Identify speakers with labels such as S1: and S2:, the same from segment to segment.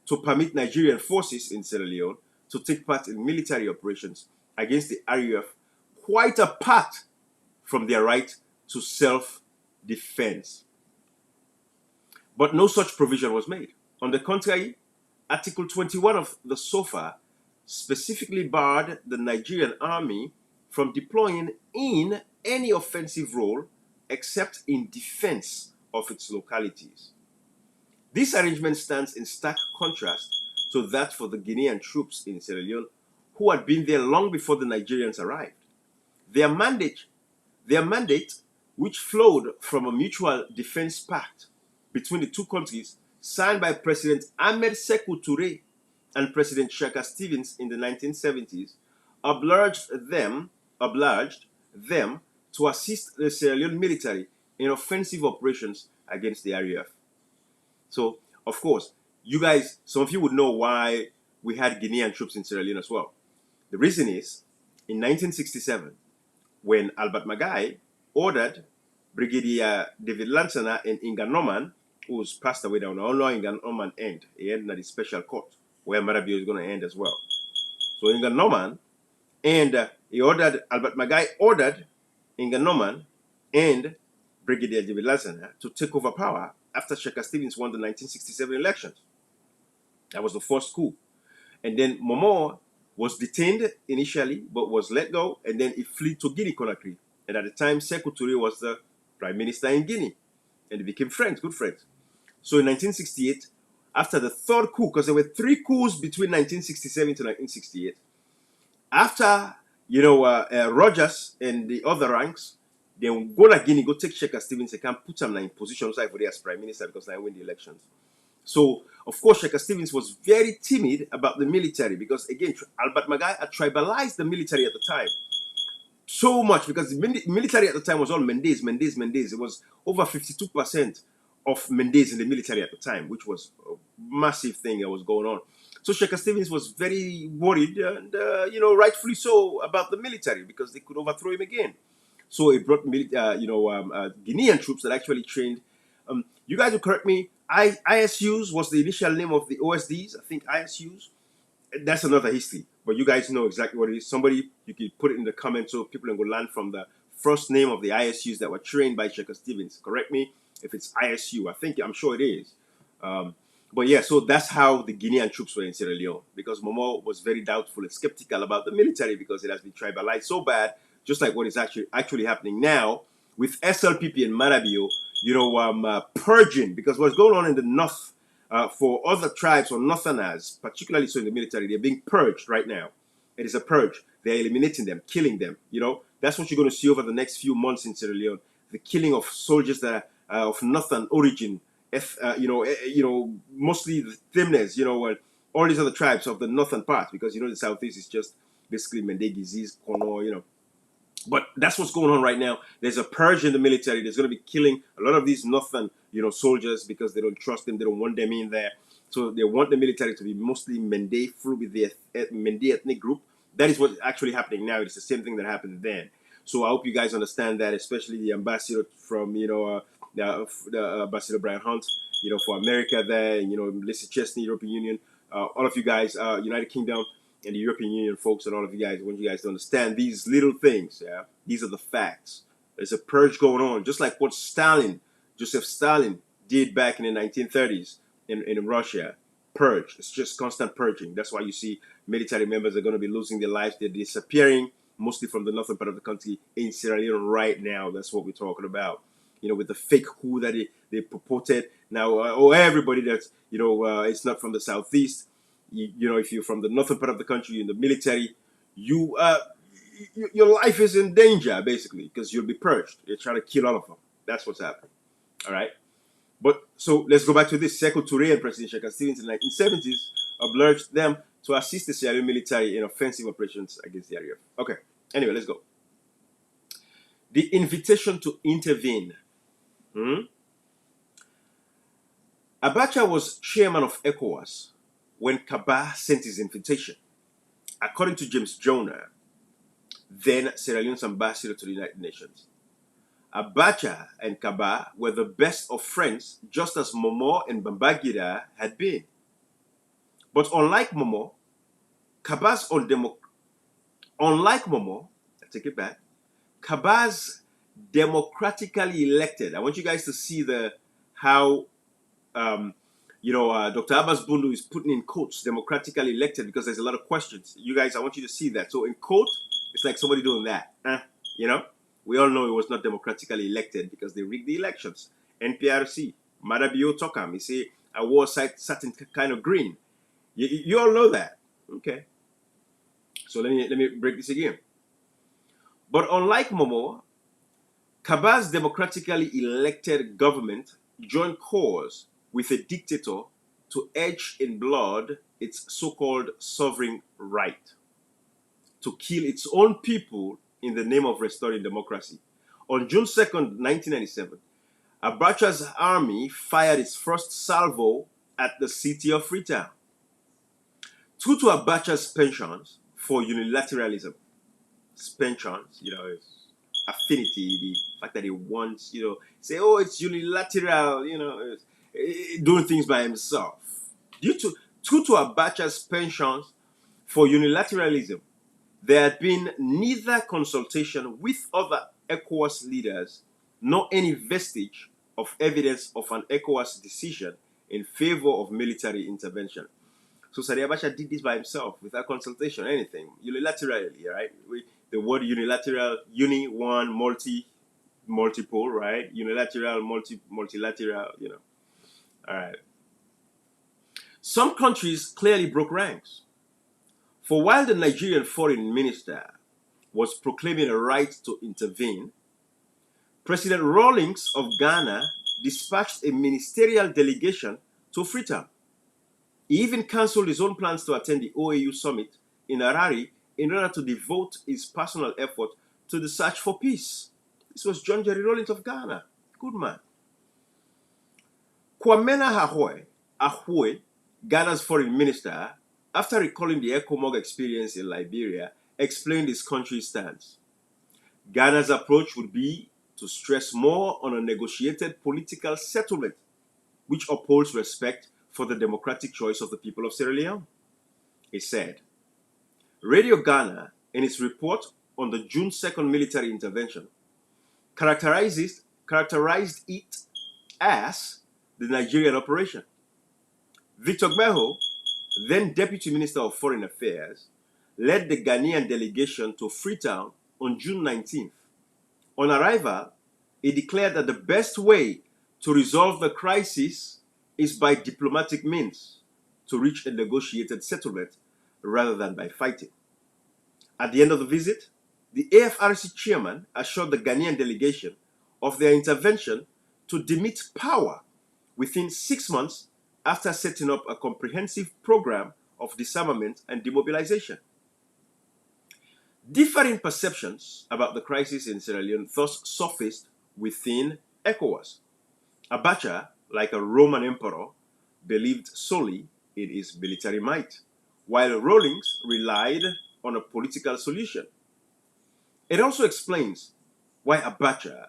S1: to permit Nigerian forces in Sierra Leone to take part in military operations against the RUF, quite apart from their right to self-defense. But no such provision was made. On the contrary, Article 21 of the SOFA specifically barred the Nigerian army from deploying in any offensive role except in defense of its localities. This arrangement stands in stark contrast to that for the Guinean troops in Sierra Leone, who had been there long before the Nigerians arrived. Their mandate, which flowed from a mutual defense pact between the two countries, signed by President Ahmed Sekou Touré and President Shaka Stevens in the 1970s, obliged them to assist the Sierra Leone military in offensive operations against the RUF. So, of course, you guys, some of you would know why we had Guinean troops in Sierra Leone as well. The reason is, in 1967, when Albert Magai ordered Brigadier David Lansana and Inga Norman, who's passed away now, no Inga Norman end. He ended at the special court, where Marabio is going to end as well. So Inga Norman, and Albert Magai ordered Inga Norman and Brigadier David Lansana to take over power after Shaka Stevens won the 1967 elections. That was the first coup. And then Momo was detained initially, but was let go, and then he fled to Guinea-Conakry. And at the time, Sekou Touré was the prime minister in Guinea. And they became friends, good friends. So in 1968, after the third coup, because there were three coups between 1967 to 1968, after, Rogers and the other ranks, they will go to Guinea, go take Shaka Stevens, they can put him in position for the as prime minister because they win the elections. So, of course, Shaka Stevens was very timid about the military because, again, Albert Magai had tribalized the military at the time so much because the military at the time was all Mendes. It was over 52% of Mendes in the military at the time, which was a massive thing that was going on. So Shaka Stevens was very worried and, rightfully so about the military because they could overthrow him again. So he brought Guinean troops that actually trained. You guys will correct me. ISUs was the initial name of the OSDs. I think ISUs. That's another history. But you guys know exactly what it is. Somebody, you can put it in the comments so people can go learn from the first name of the ISUs that were trained by Shaka Stevens. Correct me if it's ISU. I'm sure it is. But yeah, so that's how the Guinean troops were in Sierra Leone because Momo was very doubtful and skeptical about the military because it has been tribalized so bad, just like what is actually happening now with SLPP and Marabio, purging, because what's going on in the north for other tribes or northerners, particularly so in the military, they're being purged right now. It is a purge. They're eliminating them, killing them. That's what you're going to see over the next few months in Sierra Leone. The killing of soldiers that are of northern origin, mostly the Themnes, and all these other tribes of the northern part, because the southeast is just basically Mendegizis, Kono, But that's what's going on right now. There's a purge in the military. There's going to be killing a lot of these northern, soldiers because they don't trust them. They don't want them in there. So they want the military to be mostly Mende, full with the Mende ethnic group. That is what's actually happening now. It's the same thing that happened then. So I hope you guys understand that, especially the ambassador from, the Ambassador Brian Hunt, for America there, Lisa Chesney, European Union, all of you guys, United Kingdom, and the European Union folks, and all of you guys, I want you guys to understand these little things. Yeah, these are the facts. There's a purge going on, just like what Joseph Stalin, did back in the 1930s in Russia. Purge. It's just constant purging. That's why you see military members are going to be losing their lives. They're disappearing, mostly from the northern part of the country in Sierra Leone right now. That's what we're talking about. With the fake coup that they purported. Now, everybody that's, it's not from the southeast. If you're from the northern part of the country in the military, your life is in danger, basically, because you'll be purged. They're trying to kill all of them. That's what's happening. All right? But, so, let's go back to this. Sekou Touré and President Shaka Stevens in the 1970s obliged them to assist the Sierra Leone military in offensive operations against the RUF. Okay. Anyway, let's go. The invitation to intervene. Abacha was chairman of ECOWAS when Kaba sent his invitation. According to James Jonah, then Sierra Leone's ambassador to the United Nations, Abacha and Kaba were the best of friends, just as Momo and Bambagira had been. But unlike Momo, Kabas unlike Momo, I take it back, Kabas democratically elected. I want you guys to see the how Dr. Abass Bundu is putting in quotes democratically elected because there's a lot of questions. You guys, I want you to see that. So in quote, it's like somebody doing that. You know, we all know it was not democratically elected because they rigged the elections. NPRC, Madabio Tokam, he say I wore certain kind of green. You all know that. Okay. So let me break this again. But unlike Momo, Kaba's democratically elected government joined cause with a dictator to etch in blood its so-called sovereign right to kill its own people in the name of restoring democracy. On June 2nd, 1997, Abacha's army fired its first salvo at the city of Freetown. True to Abacha's penchant for unilateralism, penchant, his affinity, the fact that he wants, say, oh, it's unilateral, doing things by himself. True to Abacha's penchant for unilateralism, there had been neither consultation with other ECOWAS leaders nor any vestige of evidence of an ECOWAS decision in favor of military intervention. So Sadi Abacha did this by himself without consultation, anything, unilaterally, right? The word unilateral, one, multiple, right? Unilateral, multilateral, All right. Some countries clearly broke ranks. For while the Nigerian foreign minister was proclaiming a right to intervene, President Rawlings of Ghana dispatched a ministerial delegation to Freetown. He even cancelled his own plans to attend the OAU summit in Harare in order to devote his personal effort to the search for peace. This was John Jerry Rawlings of Ghana. Good man. Kwamena Ahwe, Ghana's foreign minister, after recalling the ECOMOG experience in Liberia, explained his country's stance. Ghana's approach would be to stress more on a negotiated political settlement, which upholds respect for the democratic choice of the people of Sierra Leone. He said, Radio Ghana, in its report on the June 2nd military intervention, characterized it as the Nigerian operation. Victor Gbeho, then Deputy Minister of Foreign Affairs, led the Ghanaian delegation to Freetown on June 19th. On arrival, he declared that the best way to resolve the crisis is by diplomatic means to reach a negotiated settlement rather than by fighting. At the end of the visit, the AFRC chairman assured the Ghanaian delegation of their intervention to demit power within 6 months after setting up a comprehensive program of disarmament and demobilization. Differing perceptions about the crisis in Sierra Leone thus surfaced within ECOWAS. Abacha, like a Roman emperor, believed solely in his military might, while Rawlings relied on a political solution. It also explains why Abacha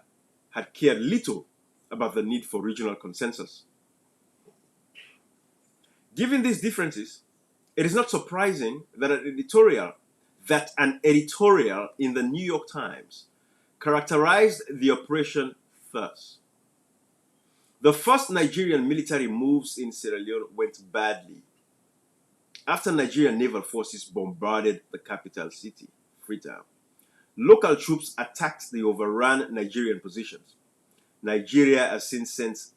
S1: had cared little about the need for regional consensus. Given these differences, it is not surprising that an editorial in the New York Times characterized the operation thus. The first Nigerian military moves in Sierra Leone went badly. After Nigerian naval forces bombarded the capital city, Freetown, local troops attacked the overrun Nigerian positions. Nigeria has since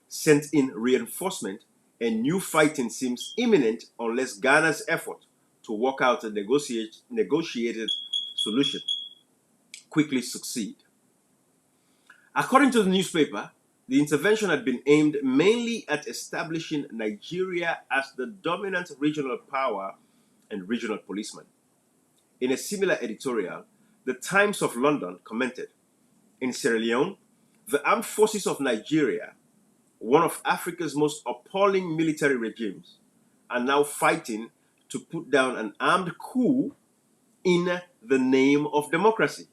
S1: sent in reinforcement, and new fighting seems imminent unless Ghana's effort to work out a negotiated solution quickly succeed. According to the newspaper, the intervention had been aimed mainly at establishing Nigeria as the dominant regional power and regional policeman. In a similar editorial, the Times of London commented, in Sierra Leone, the armed forces of Nigeria, one of Africa's most appalling military regimes, are now fighting to put down an armed coup in the name of democracy.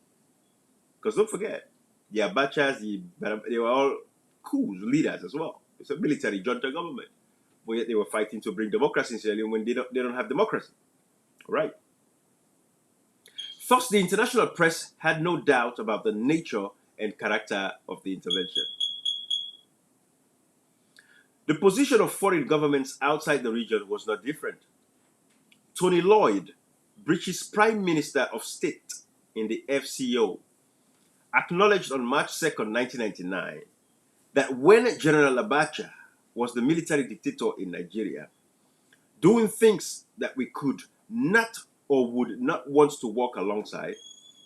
S1: Because don't forget, the Abachas, they were all coups leaders as well. It's a military junta government. but yet they were fighting to bring democracy in Sierra Leone when they don't have democracy. Right? Thus, the international press had no doubt about the nature and character of the intervention. The position of foreign governments outside the region was not different. Tony Lloyd, British Prime Minister of State in the FCO, acknowledged on March 2nd, 1999, that when General Abacha was the military dictator in Nigeria, doing things that we could not or would not want to work alongside,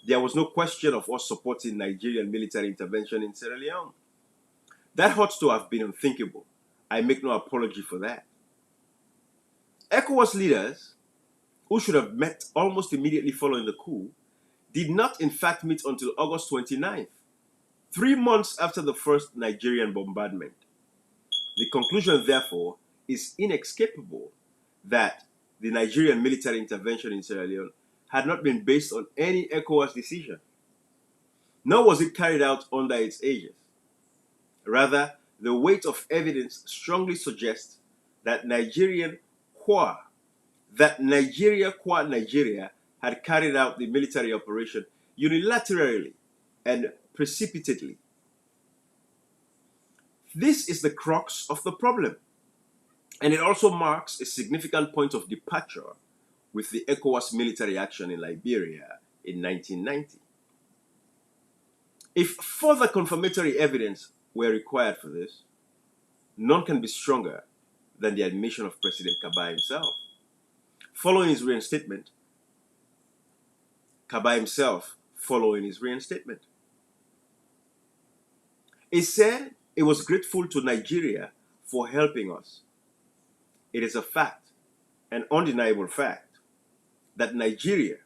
S1: there was no question of us supporting Nigerian military intervention in Sierra Leone. That ought to have been unthinkable. I make no apology for that. ECOWAS leaders, who should have met almost immediately following the coup, did not in fact meet until August 29th, 3 months after the first Nigerian bombardment. The conclusion, therefore, is inescapable that the Nigerian military intervention in Sierra Leone had not been based on any ECOWAS decision, nor was it carried out under its aegis. Rather, the weight of evidence strongly suggests that Nigeria qua Nigeria had carried out the military operation unilaterally and precipitately. This is the crux of the problem, and it also marks a significant point of departure with the ECOWAS military action in Liberia in 1990. If further confirmatory evidence were required for this, none can be stronger than the admission of President Kaba himself. Following his reinstatement, he said he was grateful to Nigeria for helping us. It is a fact, an undeniable fact, that Nigeria,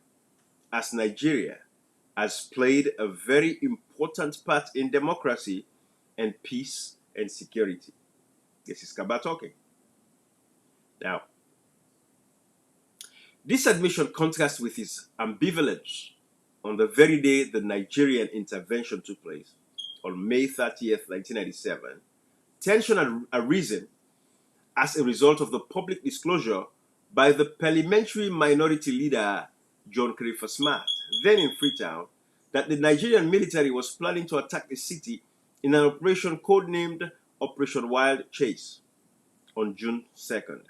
S1: has played a very important part in democracy and peace and security. This is Kaba talking. Now, this admission contrasts with his ambivalence on the very day the Nigerian intervention took place, on May 30th, 1997. Tension had arisen as a result of the public disclosure by the parliamentary minority leader John Khalifa Smart, then in Freetown, that the Nigerian military was planning to attack the city in an operation codenamed Operation Wild Chase on June 2nd.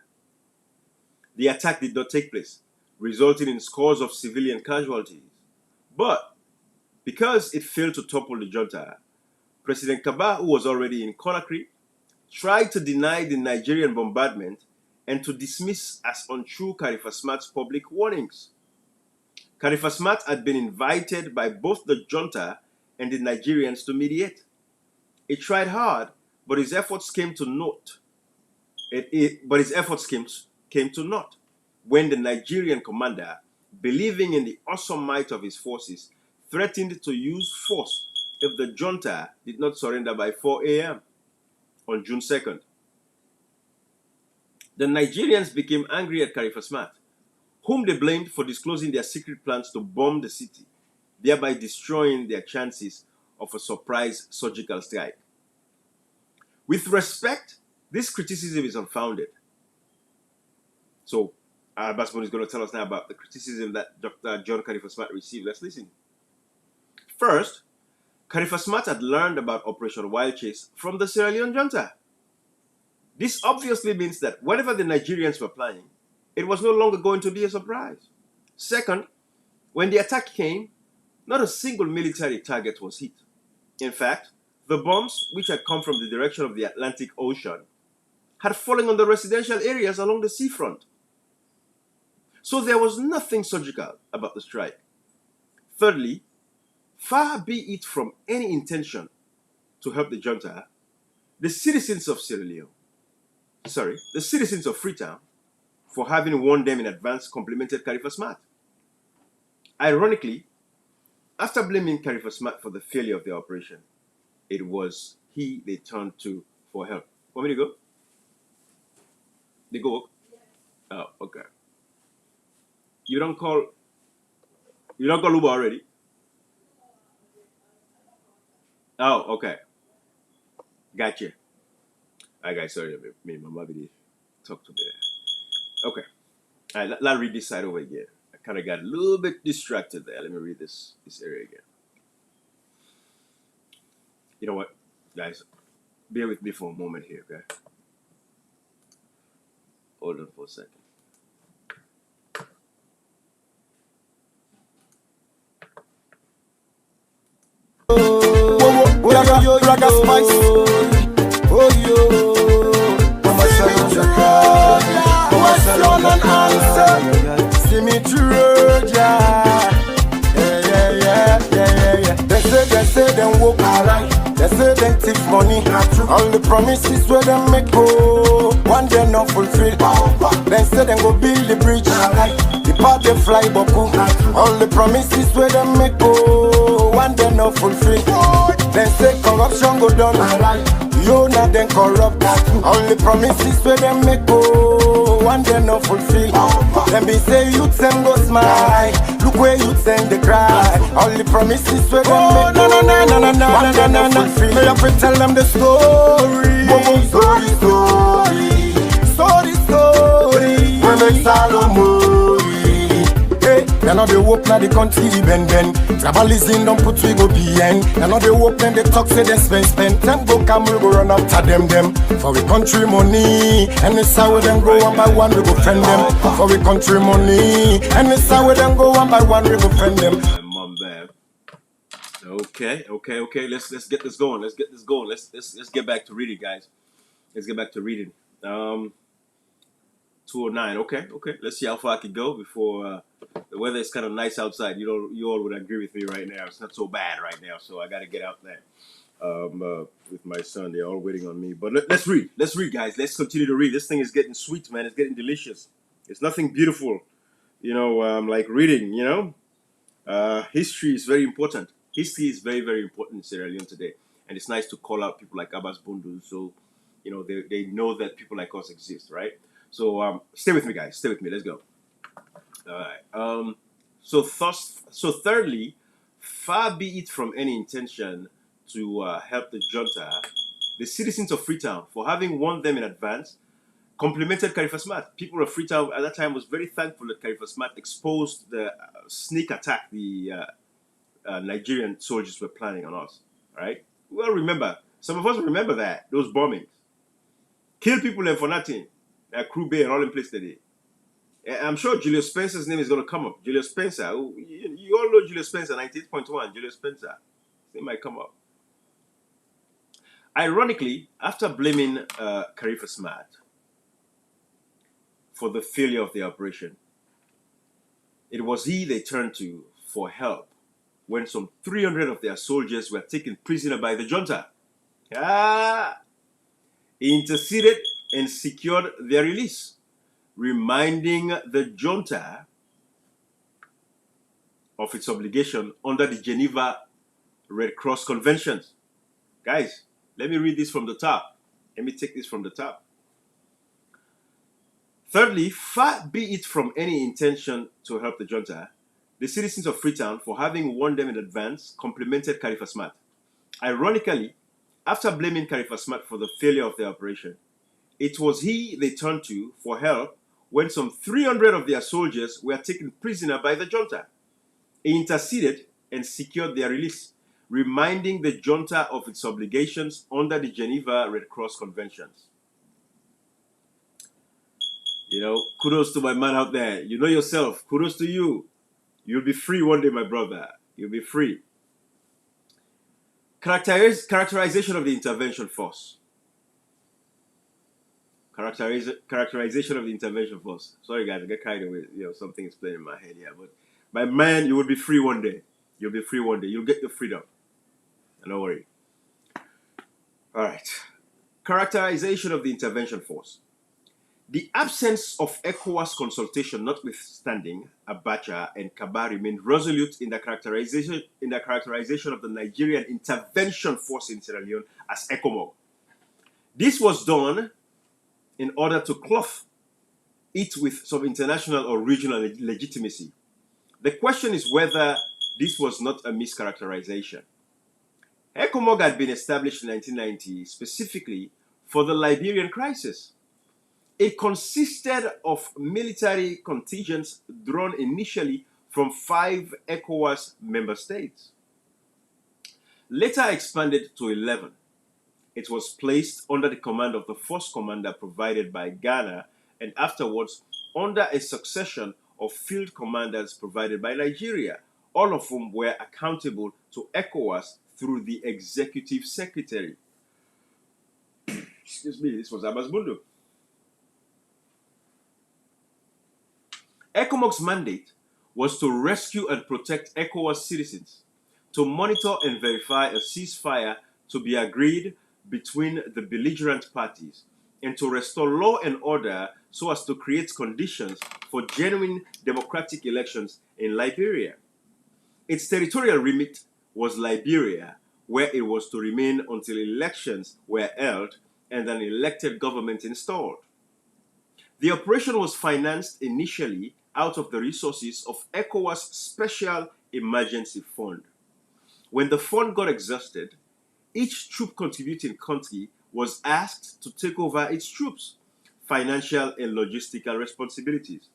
S1: The attack did not take place, resulting in scores of civilian casualties. But because it failed to topple the junta, President Kaba, who was already in Conakry, tried to deny the Nigerian bombardment and to dismiss as untrue Khalifa Smart's public warnings. Khalifa Smart had been invited by both the junta and the Nigerians to mediate. He tried hard, but his efforts came to naught. Came to naught when the Nigerian commander, believing in the awesome might of his forces, threatened to use force if the junta did not surrender by 4 a.m. on June 2nd. The Nigerians became angry at Khalifa Smart, whom they blamed for disclosing their secret plans to bomb the city, thereby destroying their chances of a surprise surgical strike. With respect, this criticism is unfounded. So, Abass Bundu is going to tell us now about the criticism that Dr. John Khalifa Smart received. Let's listen. First, Khalifa Smart had learned about Operation Wild Chase from the Sierra Leone junta. This obviously means that whatever the Nigerians were planning, it was no longer going to be a surprise. Second, when the attack came, not a single military target was hit. In fact, the bombs, which had come from the direction of the Atlantic Ocean, had fallen on the residential areas along the seafront. So there was nothing surgical about the strike. Thirdly, far be it from any intention to help the junta, the citizens of Freetown, for having warned them in advance, complimented Khalifa Smart. Ironically, after blaming Khalifa Smart for the failure of the operation, it was he they turned to for help. Want me to go? They go? Oh, okay. You don't call Uber already? Oh, okay. Gotcha. Alright guys, sorry, me, my mother did. Talk to me there. Okay. All right, let's read this side over again. I kind of got a little bit distracted there. Let me read this area again. You know what, guys? Bear with me for a moment here, okay? Hold on for a second.
S2: Raga spice. Oh yo, Mama Sanja. Question and answer. See me through, yeah. They say them walk alright. They say them thief money. All the promises where them make go, one day not fulfill. Then say them go build the bridge. The part they fly boku. All the promises where them make go, one day not fulfill. Then say corruption go down. You not then corrupt. All the promises where them make go, one day not fulfill. Then be say youth them go smile. Look where youth them they cry. All the promises where them make go, one day not fulfill. May I tell them the story. Story. We make Salomon. They know they work now the country bend. Tribalism don't put we go behind. They know they work then they talk say they spend. Them go come we go run after them. For we country money. And it's how we them go one by one we go friend them. For we country money. And it's how we them go one by one we go friend them.
S1: My mom there. Okay. Let's get this going. Let's get back to reading, guys. Let's get back to reading. 209. Okay. Let's see how far I can go before the weather is kind of nice outside. You all would agree with me right now. It's not so bad right now, so I got to get out there with my son. They're all waiting on me. But let's read. Let's read, guys. Let's continue to read. This thing is getting sweet, man. It's getting delicious. It's nothing beautiful, like reading. History is very important. History is very, very important in Sierra Leone today, and it's nice to call out people like Abass Bundu, so they know that people like us exist, right? So stay with me, guys. Stay with me. Let's go. All right. So thirdly, far be it from any intention to help the junta, the citizens of Freetown, for having warned them in advance, complimented Khalifa Smart. People of Freetown at that time was very thankful that Khalifa Smart exposed the sneak attack the Nigerian soldiers were planning on us. Right? We all remember. Some of us remember those bombings. Kill people there for nothing. Crew Bay and all in place today. I'm sure Julius Spencer's name is going to come up. Julius Spencer. You all know Julius Spencer, 98.1. Julius Spencer. His name might come up. Ironically, after blaming Khalifa Smart for the failure of the operation, it was he they turned to for help when some 300 of their soldiers were taken prisoner by the junta. He interceded and secured their release, reminding the junta of its obligation under the Geneva Red Cross Conventions. Guys, let me read this from the top. Let me take this from the top. Thirdly, far be it from any intention to help the junta, the citizens of Freetown, for having warned them in advance, complimented Khalifa Smart. Ironically, after blaming Khalifa Smart for the failure of their operation, it was he they turned to for help when some 300 of their soldiers were taken prisoner by the junta. He interceded and secured their release, reminding the junta of its obligations under the Geneva Red Cross Conventions. Kudos to my man out there. You know yourself. Kudos to you. You'll be free one day, my brother. You'll be free. Characterization of the intervention force. Characterization of the intervention force. Sorry, guys, I get carried away. Something is playing in my head here. But my man, you will be free one day. You'll be free one day. You'll get your freedom. Don't worry. All right. Characterization of the intervention force. The absence of ECOWAS consultation notwithstanding, Abacha and Kaba remained resolute in the characterization of the Nigerian intervention force in Sierra Leone as ECOMOG. This was done in order to clothe it with some international or regional legitimacy. The question is whether this was not a mischaracterization. ECOMOG had been established in 1990 specifically for the Liberian crisis. It consisted of military contingents drawn initially from 5 ECOWAS member states, later expanded to 11. It was placed under the command of the force commander provided by Ghana, and afterwards under a succession of field commanders provided by Nigeria, all of whom were accountable to ECOWAS through the executive secretary. Excuse me, this was Abass Bundu. ECOMOG's mandate was to rescue and protect ECOWAS citizens, to monitor and verify a ceasefire to be agreed between the belligerent parties, and to restore law and order so as to create conditions for genuine democratic elections in Liberia. Its territorial remit was Liberia, where it was to remain until elections were held and an elected government installed. The operation was financed initially out of the resources of ECOWAS Special Emergency Fund. When the fund got exhausted, each troop contributing country was asked to take over its troops, financial and logistical responsibilities.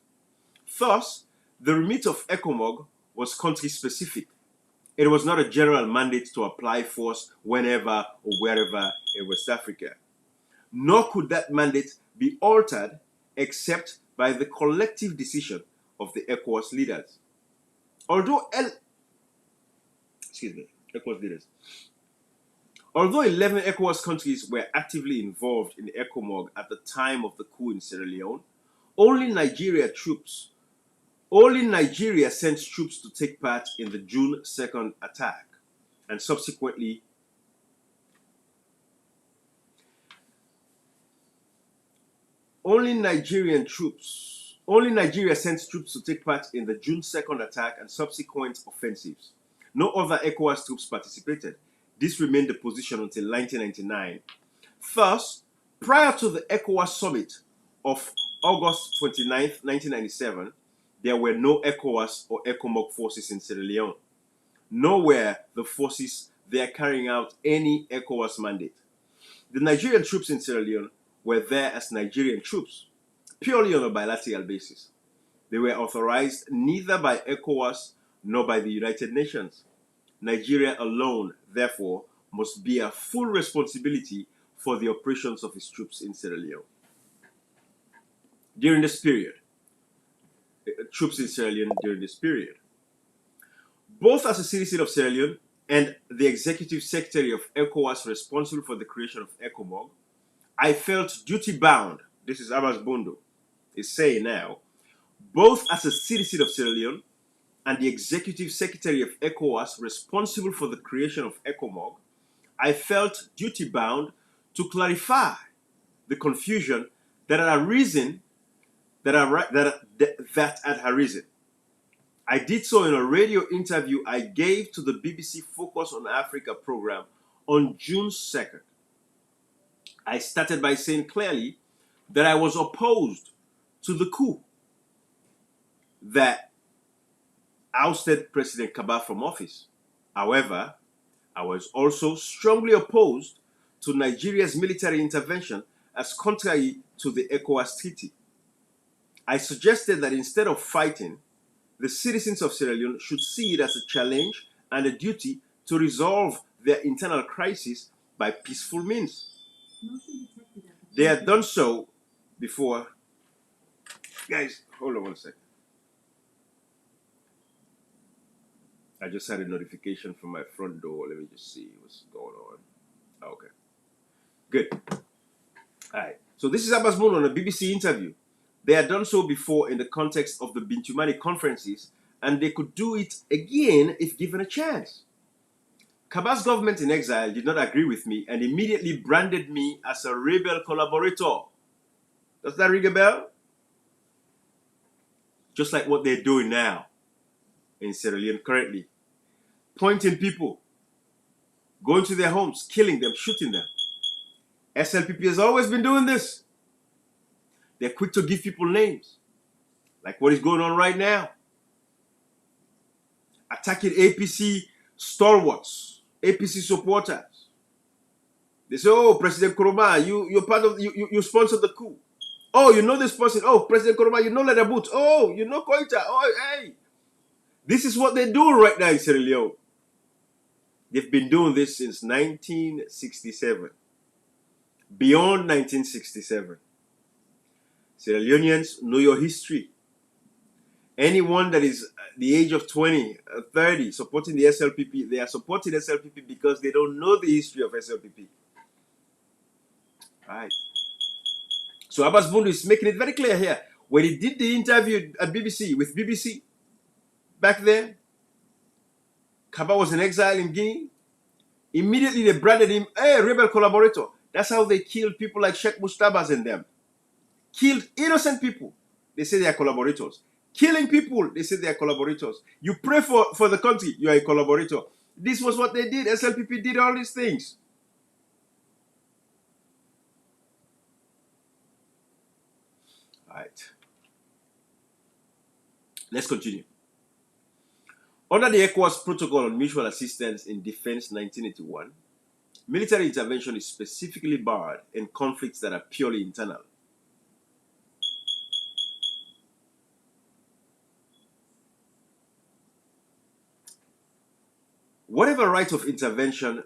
S1: Thus, the remit of ECOMOG was country-specific. It was not a general mandate to apply force whenever or wherever in West Africa. Nor could that mandate be altered except by the collective decision of the ECOWAS leaders. Although 11 ECOWAS countries were actively involved in ECOMOG at the time of the coup in Sierra Leone, only Nigeria sent troops to take part in the June 2nd attack, and subsequently only Nigeria sent troops to take part in the June 2nd attack and subsequent offensives. No other ECOWAS troops participated. This remained the position until 1999. Thus, prior to the ECOWAS summit of August 29, 1997, there were no ECOWAS or ECOMOG forces in Sierra Leone. Nor were the forces there carrying out any ECOWAS mandate. The Nigerian troops in Sierra Leone were there as Nigerian troops, purely on a bilateral basis. They were authorized neither by ECOWAS nor by the United Nations. Nigeria alone, therefore, must bear full responsibility for the operations of its troops in Sierra Leone. During this period, both as a citizen of Sierra Leone and the executive secretary of ECOWAS responsible for the creation of ECOMOG, I felt duty bound, this is Abass Bundu, is saying now, both as a citizen of Sierra Leone and the executive secretary of ECOWAS responsible for the creation of ECOMOG, I felt duty bound to clarify the confusion that had arisen. I did so in a radio interview I gave to the BBC Focus on Africa program on June 2nd. I started by saying clearly that I was opposed to the coup that ousted President Kaba from office. However, I was also strongly opposed to Nigeria's military intervention as contrary to the ECOWAS treaty. I suggested that instead of fighting, the citizens of Sierra Leone should see it as a challenge and a duty to resolve their internal crisis by peaceful means. They had done so before. Guys, hold on one second. I just had a notification from my front door. Let me just see what's going on. Okay. Good. All right. So this is Abass Bundu on a BBC interview. They had done so before in the context of the Bintumani conferences, and they could do it again if given a chance. Kaba's government in exile did not agree with me and immediately branded me as a rebel collaborator. Does that ring a bell? Just like what they're doing now in Sierra Leone currently. Pointing people, going to their homes, killing them, shooting them. SLPP has always been doing this. They're quick to give people names, like what is going on right now. Attacking APC stalwarts, APC supporters. They say, "Oh, President Kuruma, you sponsored the coup." Oh, you know this person. Oh, President Koroma, you know Leather Boots. Oh, you know Koita. Oh, hey. This is what they're doing right now in Sierra Leone. They've been doing this since 1967. Beyond 1967. Sierra Leoneans, know your history. Anyone that is the age of 20, 30, supporting the SLPP, they are supporting SLPP because they don't know the history of SLPP. Right. So Abass Bundu is making it very clear here. When he did the interview at BBC, with BBC, back then, Kaba was in exile in Guinea. Immediately they branded him a rebel collaborator. That's how they killed people like Sheikh Mustabas and them. Killed innocent people. They say they are collaborators. Killing people, they say they are collaborators. You pray for the country, you are a collaborator. This was what they did. SLPP did all these things. All right. Let's continue. Under the ECOWAS Protocol on Mutual Assistance in Defense 1981, military intervention is specifically barred in conflicts that are purely internal. Whatever right of intervention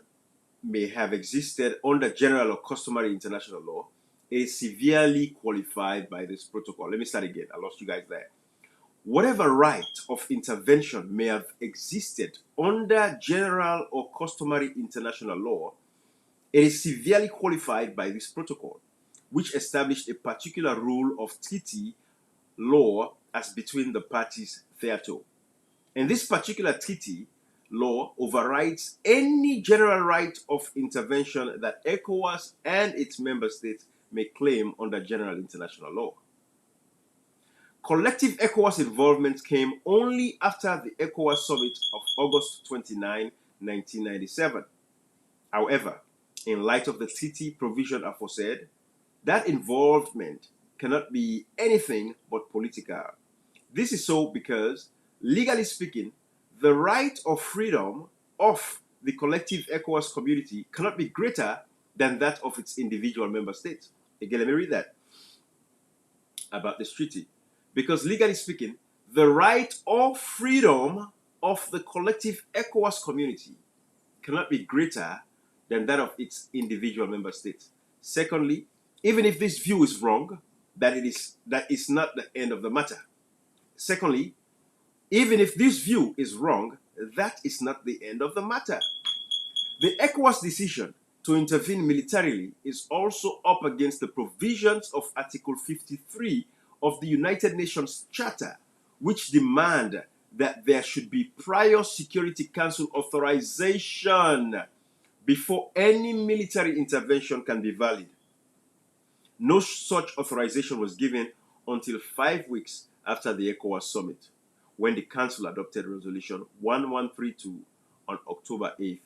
S1: may have existed under general or customary international law, it is severely qualified by this protocol. Let me start again. I lost you guys there. Whatever right of intervention may have existed under general or customary international law, it is severely qualified by this protocol, which established a particular rule of treaty law as between the parties thereto. And this particular treaty law overrides any general right of intervention that ECOWAS and its member states may claim under general international law. Collective ECOWAS involvement came only after the ECOWAS summit of August 29, 1997. However, in light of the treaty provision aforesaid, that involvement cannot be anything but political. This is so because, legally speaking, the right of freedom of the collective ECOWAS community cannot be greater than that of its individual member states. Again, let me read that about this treaty. Because legally speaking, the right of freedom of the collective ECOWAS community cannot be greater than that of its individual member states. Secondly, even if this view is wrong, that is not the end of the matter. Secondly, even if this view is wrong, that is not the end of the matter. The ECOWAS decision to intervene militarily is also up against the provisions of Article 53 of the United Nations Charter, which demand that there should be prior Security Council authorization before any military intervention can be valid. No such authorization was given until 5 weeks after the ECOWAS summit, when the Council adopted Resolution 1132 on October 8th.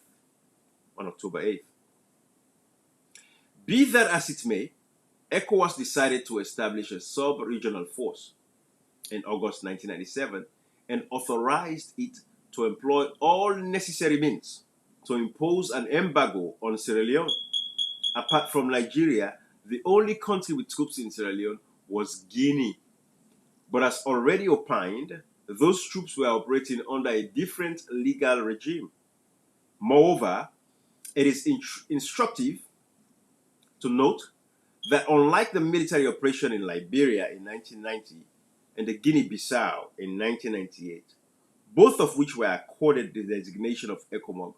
S1: Be that as it may, ECOWAS decided to establish a sub-regional force in August 1997 and authorized it to employ all necessary means to impose an embargo on Sierra Leone. Apart from Nigeria, the only country with troops in Sierra Leone was Guinea. But as already opined, those troops were operating under a different legal regime. Moreover, it is instructive to note that unlike the military operation in Liberia in 1990 and the Guinea-Bissau in 1998, both of which were accorded the designation of ECOMOG,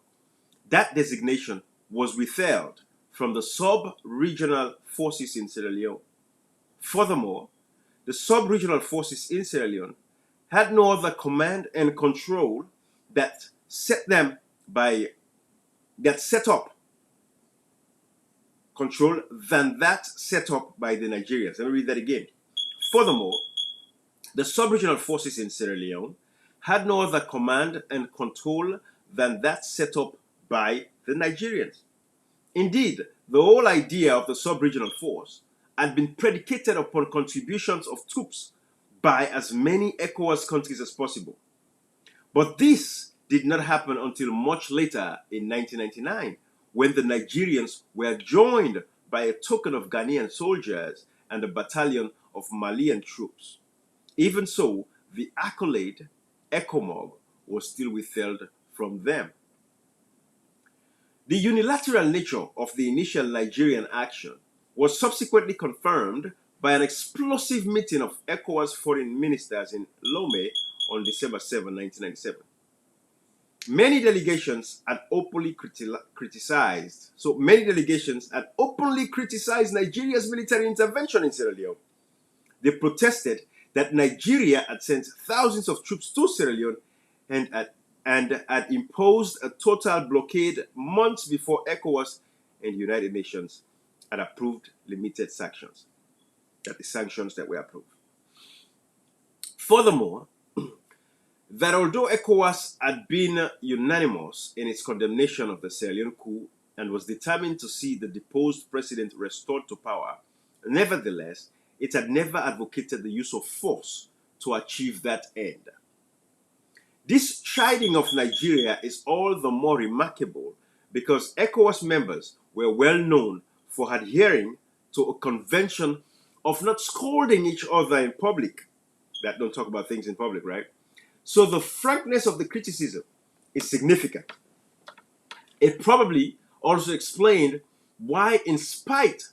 S1: that designation was withheld from the sub-regional forces in Sierra Leone. Furthermore, the sub-regional forces in Sierra Leone had no other command and control that set up control than that set up by the Nigerians. Let me read that again. Furthermore, the sub-regional forces in Sierra Leone had no other command and control than that set up by the Nigerians. Indeed, the whole idea of the sub-regional force had been predicated upon contributions of troops by as many ECOWAS countries as possible. But this did not happen until much later in 1999, when the Nigerians were joined by a token of Ghanaian soldiers and a battalion of Malian troops. Even so, the accolade ECOMOG was still withheld from them. The unilateral nature of the initial Nigerian action was subsequently confirmed by an explosive meeting of ECOWAS foreign ministers in Lomé on December 7, 1997. Many delegations had openly criticized Nigeria's military intervention in Sierra Leone. They protested that Nigeria had sent thousands of troops to Sierra Leone and had imposed a total blockade months before ECOWAS and the United Nations had approved limited sanctions. That the sanctions that were approved. Furthermore, that although ECOWAS had been unanimous in its condemnation of the Sierra Leone coup and was determined to see the deposed president restored to power, nevertheless, it had never advocated the use of force to achieve that end. This chiding of Nigeria is all the more remarkable because ECOWAS members were well known for adhering to a convention of not scolding each other in public. That don't talk about things in public, right? So the frankness of the criticism is significant. It probably also explained why, in spite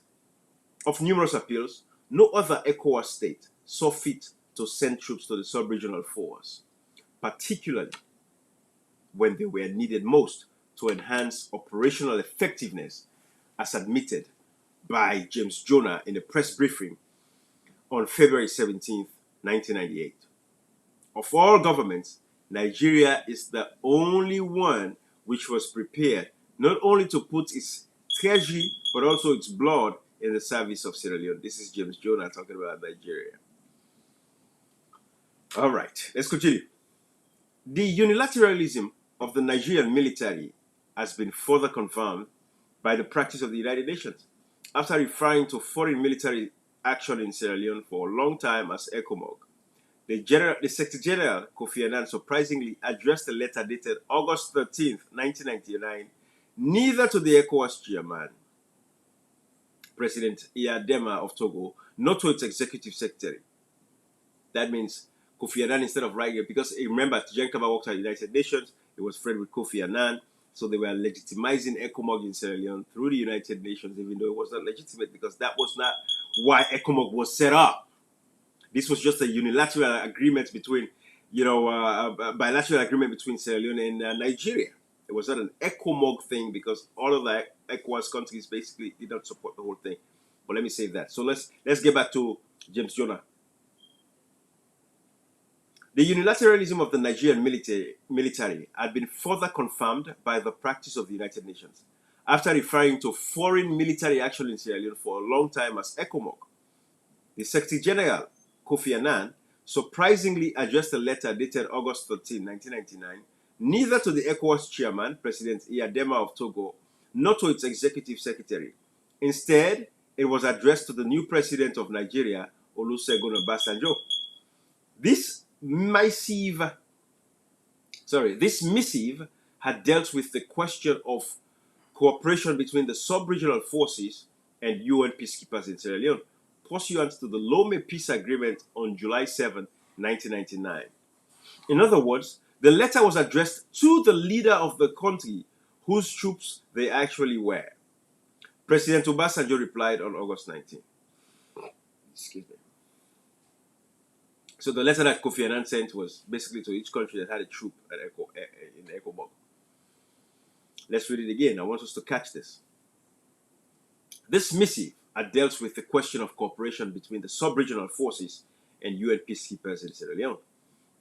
S1: of numerous appeals, no other ECOWAS state saw fit to send troops to the sub-regional force, particularly when they were needed most to enhance operational effectiveness, as admitted by James Jonah in a press briefing on February 17, 1998. Of all governments, Nigeria is the only one which was prepared not only to put its treasury but also its blood in the service of Sierra Leone. This is James Jonah talking about Nigeria. All right, let's continue. The unilateralism of the Nigerian military has been further confirmed by the practice of the United Nations. After referring to foreign military action in Sierra Leone for a long time as ECOMOG, the Secretary General Kofi Annan surprisingly addressed a letter dated August 13, 1999, neither to the ECOWAS chairman, President Iyadema of Togo, nor to its executive secretary. That means Kofi Annan, instead of writing it, because remember, Tijan Kaba worked at the United Nations, he was friends with Kofi Annan, so they were legitimizing ECOMOG in Sierra Leone through the United Nations, even though it was not legitimate, because that was not why ECOMOG was set up. This was just a unilateral agreement between, a bilateral agreement between Sierra Leone and Nigeria. It was not an ECOMOG thing because all of the ECOWAS countries basically did not support the whole thing. But let me say that. So let's get back to James Jonah. The unilateralism of the Nigerian military had been further confirmed by the practice of the United Nations. After referring to foreign military action in Sierra Leone for a long time as ECOMOG, the Secretary General Kofi Annan surprisingly addressed a letter dated August 13, 1999, neither to the ECOWAS chairman, President Iyadema of Togo, nor to its executive secretary. Instead, it was addressed to the new president of Nigeria, Olusegun Obasanjo. This missive had dealt with the question of cooperation between the sub-regional forces and UN peacekeepers in Sierra Leone, pursuant to the Lomé Peace Agreement on July 7, 1999. In other words, the letter was addressed to the leader of the country whose troops they actually were. President Obasanjo replied on August 19. Excuse me. So the letter that Kofi Annan sent was basically to each country that had a troop in ECOMOG. Let's read it again. I want us to catch this. This missive had dealt with the question of cooperation between the sub-regional forces and UN peacekeepers in Sierra Leone,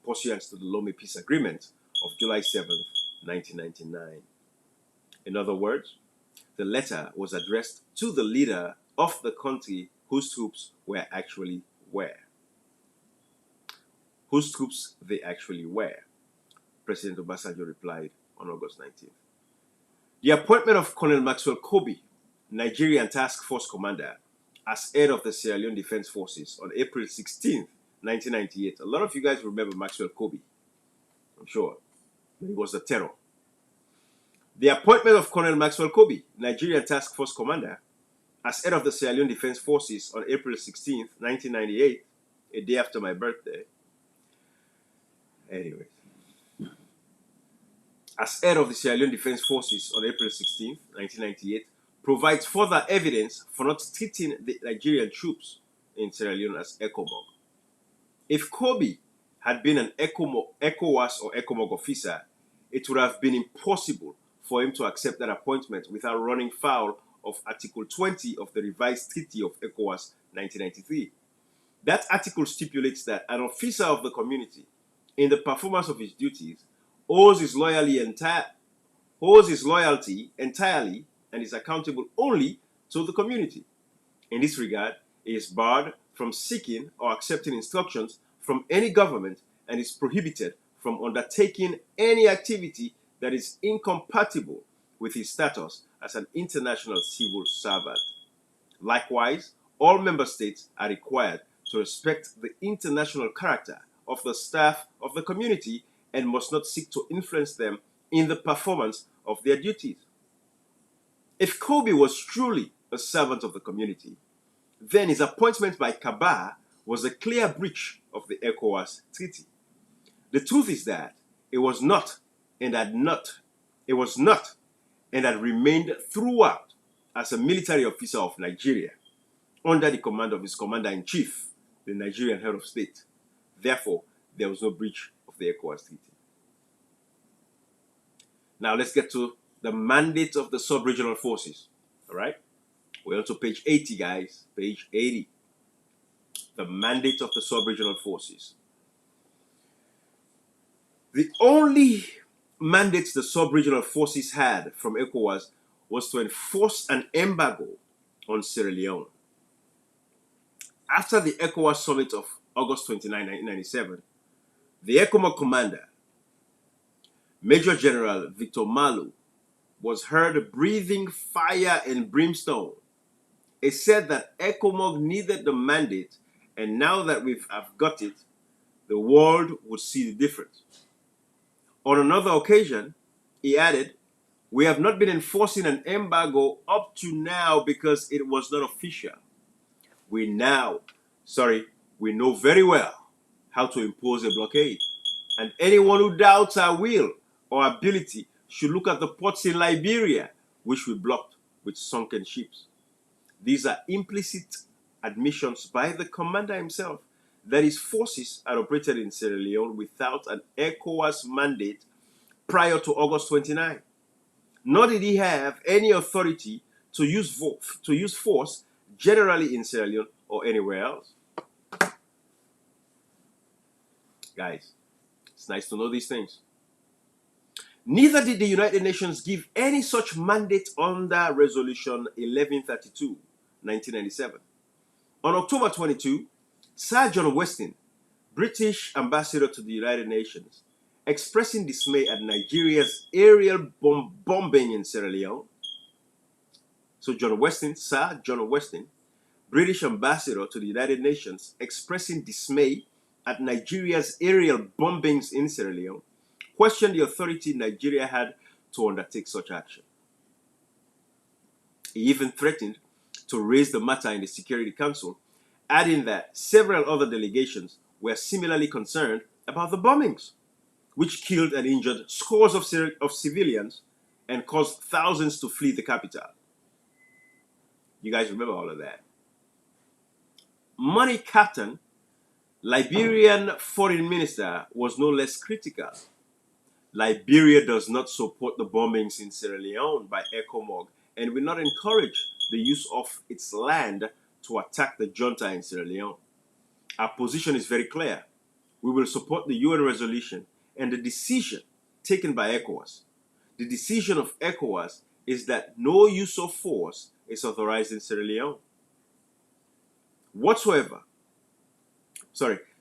S1: pursuant to the Lomé Peace Agreement of July 7, 1999. In other words, the letter was addressed to the leader of the country whose troops were actually where. Whose troops they actually were. President Obasanjo replied on August 19th. The appointment of Colonel Maxwell Kobe, Nigerian Task Force Commander, as head of the Sierra Leone Defense Forces on April 16th, 1998. A lot of you guys remember Maxwell Kobe, I'm sure. He was the terror. The appointment of Colonel Maxwell Kobe, Nigerian Task Force Commander, as head of the Sierra Leone Defense Forces on April 16th, 1998, a day after my birthday. Anyways, as head of the Sierra Leone Defense Forces on April 16th, 1998, provides further evidence for not treating the Nigerian troops in Sierra Leone as ECOMOG. If Kobe had been an ECOWAS or ECOMOG officer, it would have been impossible for him to accept that appointment without running foul of Article 20 of the revised Treaty of ECOWAS 1993. That article stipulates that an officer of the community, in the performance of his duties, owes his loyalty entirely and is accountable only to the community. In this regard, he is barred from seeking or accepting instructions from any government and is prohibited from undertaking any activity that is incompatible with his status as an international civil servant. Likewise, all member states are required to respect the international character of the staff of the community and must not seek to influence them in the performance of their duties. If Kobe was truly a servant of the community, then his appointment by Kabah was a clear breach of the ECOWAS treaty. The truth is that it was not and had remained throughout as a military officer of Nigeria under the command of his commander-in-chief, the Nigerian head of state. Therefore, there was no breach of the ECOWAS treaty. Now let's get to the mandate of the sub-regional forces. All right? We're on to page 80, guys. Page 80. The mandate of the sub-regional forces. The only mandate the sub-regional forces had from ECOWAS was to enforce an embargo on Sierra Leone. After the ECOWAS summit of August 29, 1997, the ECOMOG commander, Major General Victor Malu, was heard breathing fire and brimstone. He said that ECOMOG needed the mandate, and now that we've got it, the world would see the difference. On another occasion, he added, "We have not been enforcing an embargo up to now because it was not official. We know very well how to impose a blockade, and anyone who doubts our will or ability should look at the ports in Liberia, which we blocked with sunken ships." These are implicit admissions by the commander himself that his forces had operated in Sierra Leone without an ECOWAS mandate prior to August 29. Nor did he have any authority to use force generally in Sierra Leone or anywhere else. Guys, it's nice to know these things. Neither did the United Nations give any such mandate under Resolution 1132, 1997. On October 22, Sir John Weston, British ambassador to the United Nations, expressing dismay at Nigeria's aerial bombing in Sierra Leone. So Sir John Weston, British ambassador to the United Nations, expressing dismay at Nigeria's aerial bombings in Sierra Leone, questioned the authority Nigeria had to undertake such action. He even threatened to raise the matter in the Security Council, adding that several other delegations were similarly concerned about the bombings, which killed and injured scores of civilians and caused thousands to flee the capital. You guys remember all of that. Money Captain, Liberian foreign minister, was no less critical. Liberia does not support the bombings in Sierra Leone by ECOMOG and will not encourage the use of its land to attack the junta in Sierra Leone. Our position is very clear. We will support the UN resolution and the decision taken by ECOWAS. The decision of ECOWAS is that no use of force is authorized in Sierra Leone.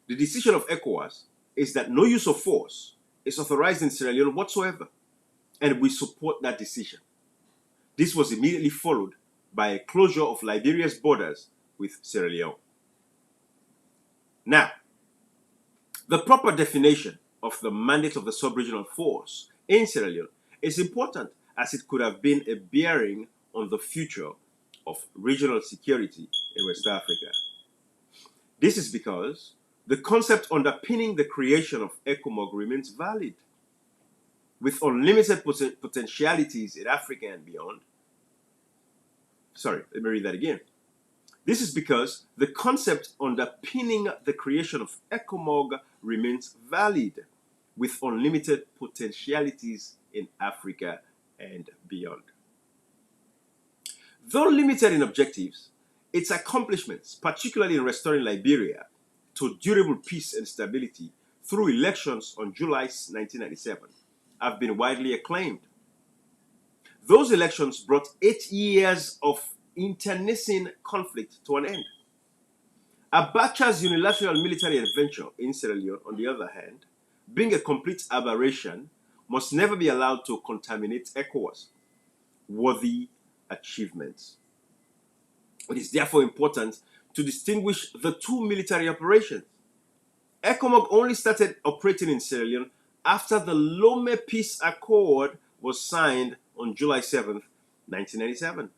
S1: The decision of ECOWAS is that no use of force is authorized in Sierra Leone whatsoever, and we support that decision. This was immediately followed by a closure of Liberia's borders with Sierra Leone. Now, the proper definition of the mandate of the sub-regional force in Sierra Leone is important, as it could have been a bearing on the future of regional security in West Africa. This is because the concept underpinning the creation of ECOMOG remains valid, with unlimited potentialities in Africa and beyond. Sorry, let me read that again. This is because the concept underpinning the creation of ECOMOG remains valid, with unlimited potentialities in Africa and beyond. Though limited in objectives, its accomplishments, particularly in restoring Liberia to durable peace and stability through elections on July 1997, have been widely acclaimed. Those elections brought 8 years of internecine conflict to an end. Abacha's unilateral military adventure in Sierra Leone, on the other hand, being a complete aberration, must never be allowed to contaminate ECOWAS' worthy achievements. It is therefore important to distinguish the two military operations. ECOMOG only started operating in Sierra Leone after the Lome Peace Accord was signed on July 7th, 1997.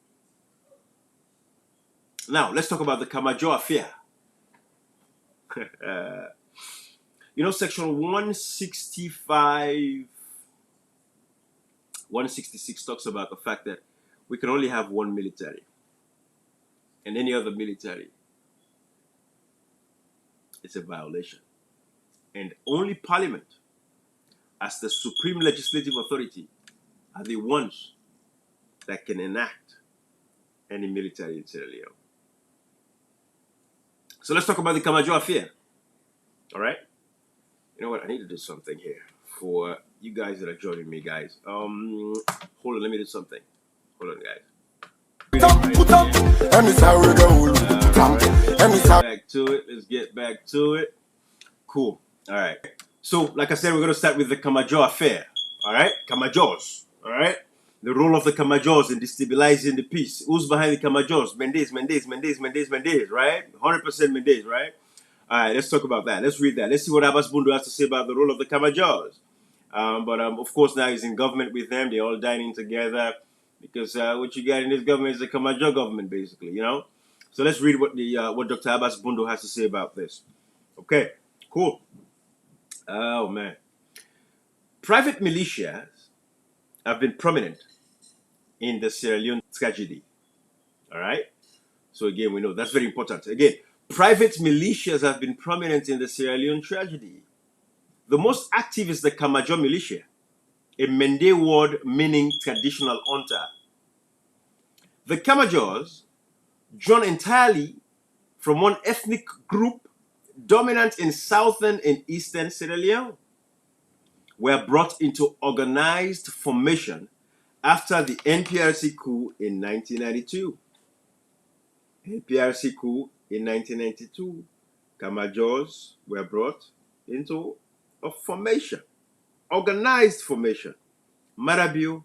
S1: Now, let's talk about the Kamajo affair. Section 166 talks about the fact that we can only have one military, and any other military is a violation. And only Parliament, as the supreme legislative authority, are the ones that can enact any military in Sierra Leone. So let's talk about the Kamajo affair. All right? You know what? I need to do something here for you guys that are joining me, guys. Hold on, let me do something. Hold on, guys. Back to it. Let's get back to it. Cool. All right. So, like I said, we're going to start with the Kamajo affair. All right? Kamajos. All right? The role of the Kamajos in destabilizing the peace. Who's behind the Kamajos? Mendes, right? 100% Mendes, right? All right, let's talk about that. Let's read that. Let's see what Abass Bundu has to say about the role of the Kamajos. But of course, now he's in government with them. They're all dining together because what you got in this government is the Kamajo government, basically, you know? So let's read what Dr. Abass Bundu has to say about this. Okay, cool. Oh, man. Private militias have been prominent in the Sierra Leone tragedy. All right? So again, we know that's very important. Again, private militias have been prominent in the Sierra Leone tragedy. The most active is the Kamajo militia, a Mende word meaning traditional hunter. The Kamajos, drawn entirely from one ethnic group dominant in southern and eastern Sierra Leone, were brought into organized formation after the NPRC coup in 1992. NPRC coup in 1992, Kamajos were brought into a formation, organized formation. Marabio,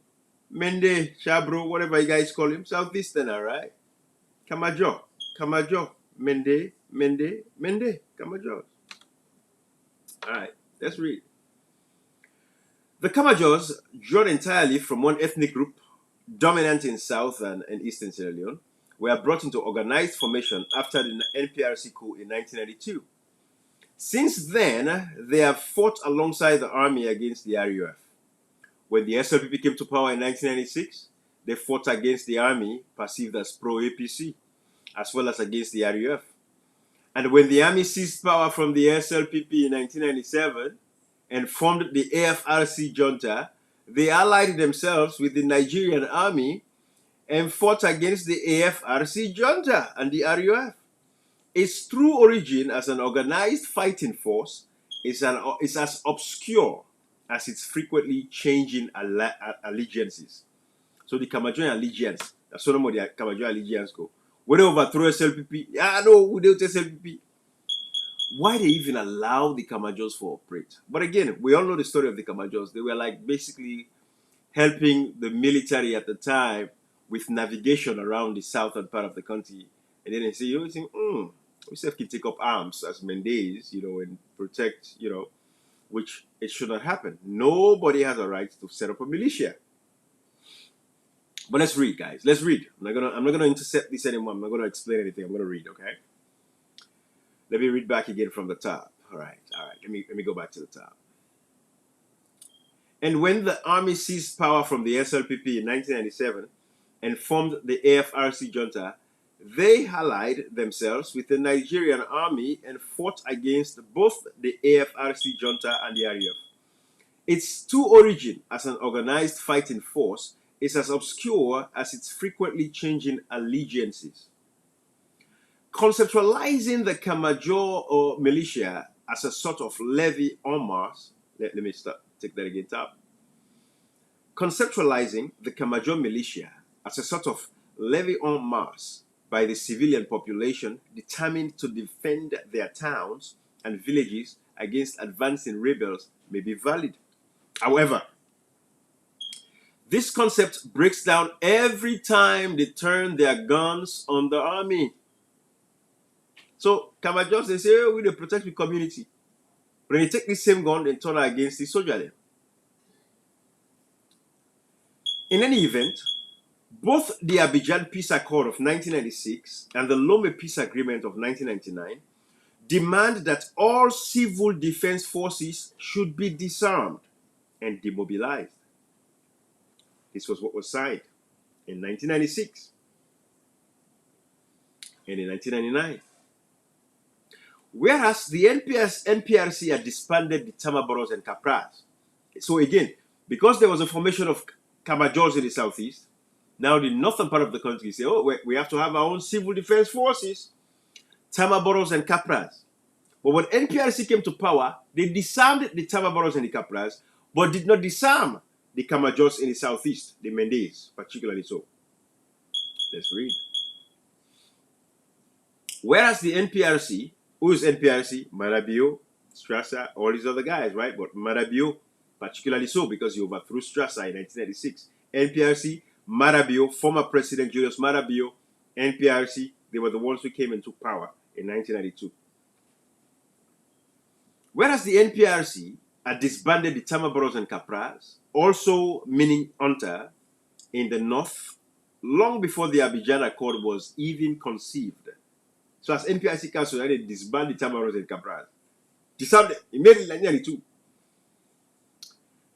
S1: Mende, Chabro, whatever you guys call him, Southeastern, all right? Kamajo, Mende, Kamajos. All right, let's read. The Kamajos, drawn entirely from one ethnic group dominant in southern and eastern Sierra Leone, were brought into organized formation after the NPRC coup in 1992. Since then, they have fought alongside the army against the RUF. When the SLPP came to power in 1996, they fought against the army perceived as pro-APC, as well as against the RUF. And when the army seized power from the SLPP in 1997 and formed the AFRC junta, they allied themselves with the Nigerian army and fought against the AFRC junta and the RUF. Its true origin as an organized fighting force is as obscure as its frequently changing allegiances. So the Kamajoan allegiance, that's some of the Kamajoan allegiance go. When they overthrow SLPP, we don't SLPP. Why they even allow the Kamajos to operate? But again, we all know the story of the Kamajos. They were like basically helping the military at the time with navigation around the southern part of the country. And then they say, we can take up arms as Mendes, and protect, which it should not happen. Nobody has a right to set up a militia. But let's read, guys. Let's read. I'm not gonna intercept this anymore. I'm not gonna explain anything. I'm gonna read, okay? Let me read back again from the top. All right. Let me go back to the top. And when the army seized power from the SLPP in 1997 and formed the AFRC junta, they allied themselves with the Nigerian army and fought against both the AFRC junta and the RAF. Its true origin as an organized fighting force is as obscure as its frequently changing allegiances. Conceptualizing the Kamajor or militia as a sort of levy en masse, let me take that again, top. Conceptualizing the Kamajor militia as a sort of levy en masse by the civilian population determined to defend their towns and villages against advancing rebels may be valid. However, this concept breaks down every time they turn their guns on the army. So, Kamajors, they say, oh, we will protect the community. But they take the same gun and turn it against the soldier then. In any event, both the Abidjan Peace Accord of 1996 and the Lome Peace Agreement of 1999 demand that all civil defense forces should be disarmed and demobilized. This was what was signed in 1996 and in 1999. Whereas the NPRC had disbanded the Tamaboros and Kapras. So again, because there was a formation of Kamajors in the southeast, now the northern part of the country say, oh, we have to have our own civil defense forces, Tamaboros and Kapras. But when NPRC came to power, they disarmed the Tamaboros and the Kapras, but did not disarm the Kamajors in the southeast, the Mendes, particularly so. Let's read. Whereas the NPRC, who is NPRC? Marabio, Strasser, all these other guys, right? But Marabio, particularly so, because he overthrew Strasser in 1996. NPRC, Marabio, former President Julius Marabio, NPRC, they were the ones who came and took power in 1992. Whereas the NPRC had disbanded the Tamaboros and Kapras, also meaning Hunter, in the north, long before the Abidjan Accord was even conceived. So as NPRC Council, they disbanded the Tamaboros and Kapras. Disarmed them immediately in 1992.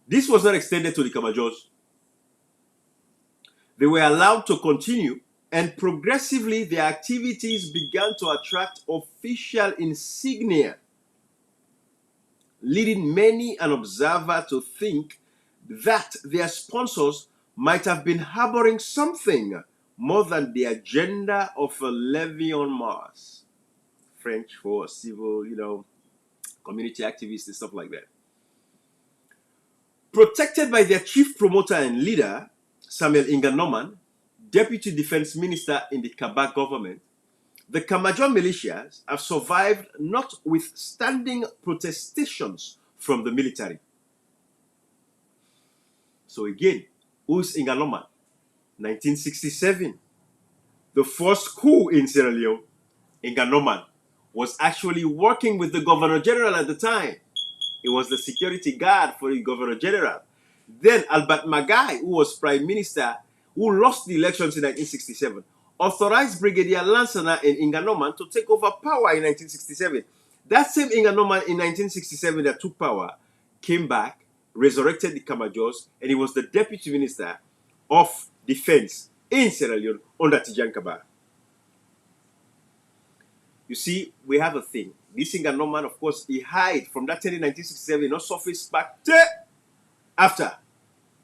S1: This was not extended to the Kamajors. They were allowed to continue, and progressively their activities began to attract official insignia, leading many an observer to think that their sponsors might have been harboring something more than the agenda of a levy en masse. French for civil, community activists and stuff like that. Protected by their chief promoter and leader, Samuel Inganoman, deputy defense minister in the Kabak government, the Kamajor militias have survived notwithstanding protestations from the military. So again, who's Inganoman? 1967. The first coup in Sierra Leone, Inganoman was actually working with the governor general at the time. He was the security guard for the governor general. Then Albert Magai, who was prime minister, who lost the elections in 1967, authorized Brigadier Lansana and Inganoman to take over power in 1967. That same Inganoman in 1967 that took power came back, resurrected the Kamajors, and he was the deputy minister of defense in Sierra Leone under Tijan Kaba. You see, we have a thing. This Inganoman, of course, he hid from that time in 1967, not surfaced back after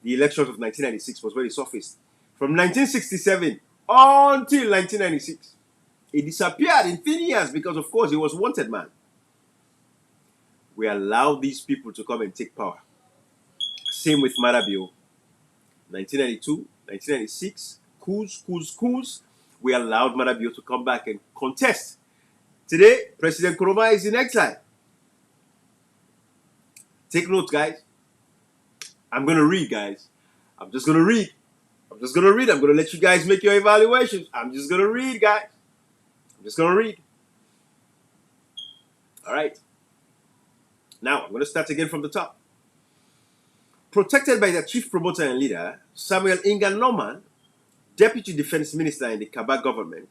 S1: the elections of 1996 was when he surfaced. From 1967 until 1996, he disappeared in 10 years because, of course, he was a wanted man. We allowed these people to come and take power. Same with Marabio. 1992, 1996, coups. We allowed Marabio to come back and contest. Today, President Nkrumah is in exile. Take note, guys. I'm going to read, guys. I'm just going to read. I'm going to let you guys make your evaluations. I'm just going to read, guys. I'm just going to read. All right. Now, I'm going to start again from the top. Protected by their chief promoter and leader, Samuel Inganoman, deputy defense minister in the Kaba government,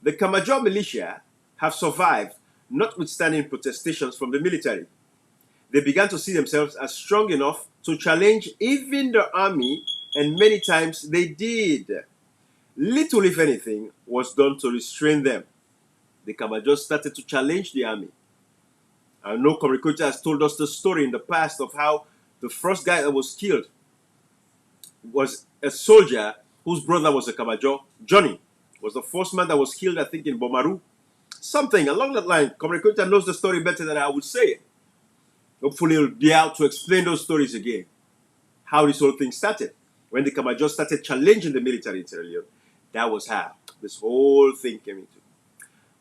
S1: the Kamajo militia have survived notwithstanding protestations from the military. They began to see themselves as strong enough to challenge even the army, and many times they did. Little, if anything, was done to restrain them. The Kamajo started to challenge the army. I know Komrikocha has told us the story in the past of how the first guy that was killed was a soldier whose brother was a Kamajo. Johnny was the first man that was killed, I think, in Bomaru. Something along that line. Komrikocha knows the story better than I would say it. Hopefully, he'll be out to explain those stories again. How this whole thing started. When the Kamajo started challenging the military in Sierra Leone, that was how this whole thing came into.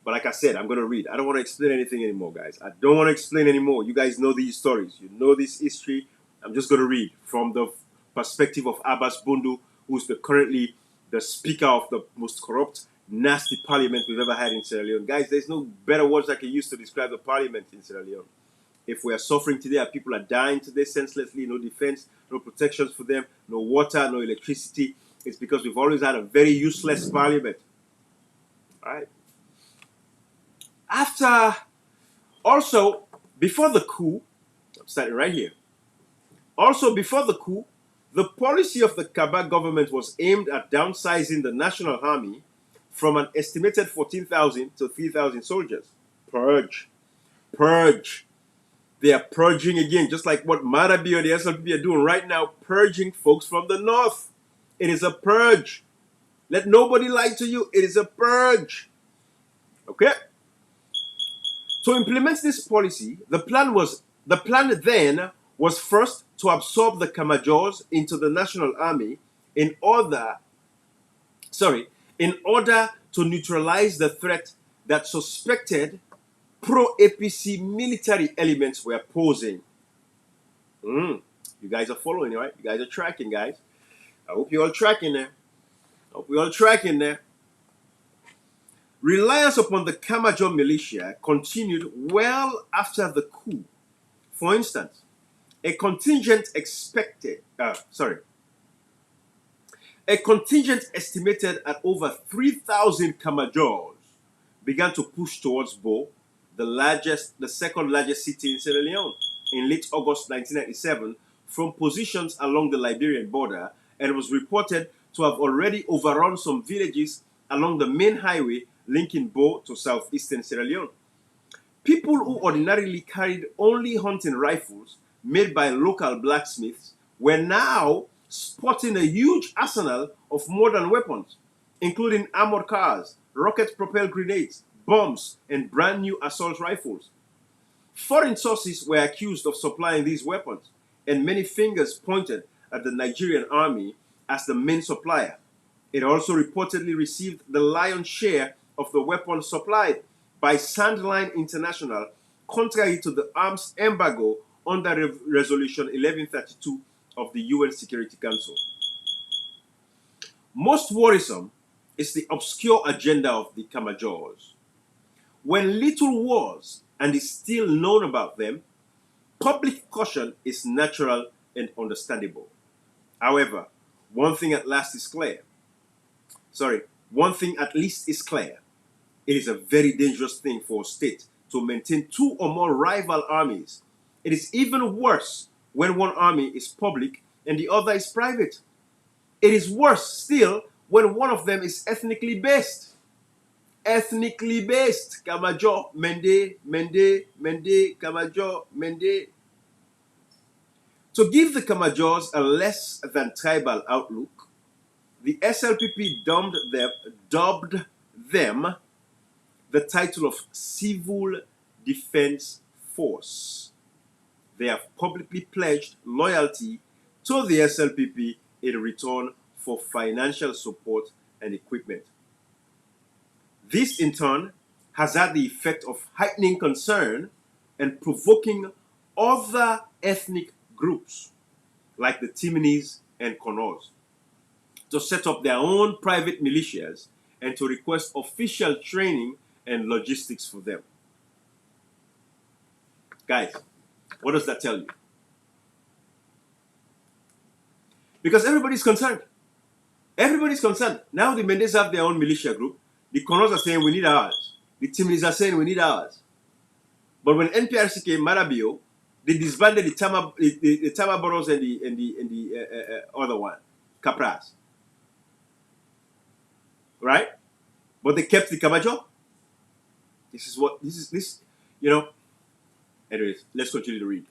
S1: But like I said, I'm going to read. I don't want to explain anything anymore, guys. I don't want to explain anymore. You guys know these stories. You know this history. I'm just going to read from the perspective of Abass Bundu, who's currently the speaker of the most corrupt, nasty parliament we've ever had in Sierra Leone. Guys, there's no better words I can use to describe the parliament in Sierra Leone. If we are suffering today, our people are dying today senselessly, no defense, no protections for them, no water, no electricity, it's because we've always had a very useless parliament. All right? Also, before the coup, I'm starting right here. Also, before the coup, the policy of the Kaba government was aimed at downsizing the national army from an estimated 14,000 to 3,000 soldiers. Purge. Purge. They are purging again, just like what Marabi or the SLP are doing right now, purging folks from the north. It is a purge. Let nobody lie to you. It is a purge. Okay? To implement this policy, the plan then was first to absorb the Kamajors into the National Army in order to neutralize the threat that suspected pro-APC military elements were posing. You guys are following, right? You guys are tracking, guys. I hope you're all tracking there. Reliance upon the Kamajo militia continued well after the coup. For instance, a contingent estimated at over 3,000 Kamajors began to push towards Bo, the second largest city in Sierra Leone, in late August 1997 from positions along the Liberian border, and was reported to have already overrun some villages along the main highway linking Bo to southeastern Sierra Leone. People who ordinarily carried only hunting rifles made by local blacksmiths were now sporting a huge arsenal of modern weapons, including armored cars, rocket-propelled grenades, bombs, and brand new assault rifles. Foreign sources were accused of supplying these weapons, and many fingers pointed at the Nigerian army as the main supplier. It also reportedly received the lion's share of the weapons supplied by Sandline International, contrary to the arms embargo under Resolution 1132 of the UN Security Council. Most worrisome is the obscure agenda of the Kamajors. When little was and is still known about them, public caution is natural and understandable. However, one thing at least is clear. It is a very dangerous thing for a state to maintain two or more rival armies. It is even worse when one army is public and the other is private. It is worse still when one of them is ethnically based. Ethnically based. Kamajo, Mende, Kamajo, Mende. To give the Kamajors a less than tribal outlook, the SLPP dubbed them the title of Civil Defense Force. They have publicly pledged loyalty to the SLPP in return for financial support and equipment. This, in turn, has had the effect of heightening concern and provoking other ethnic groups, like the Timonese and Konos, to set up their own private militias and to request official training and logistics for them. Guys, what does that tell you? Because everybody's concerned. Everybody's concerned. Now the Mendes have their own militia group. The Colonels are saying we need ours. The Timilis are saying we need ours. But when NPRC came, Marabio, they disbanded the Tama Boros and the other one, Capras, right? But they kept the Kamajo. This. You know. Anyways, let's continue to read.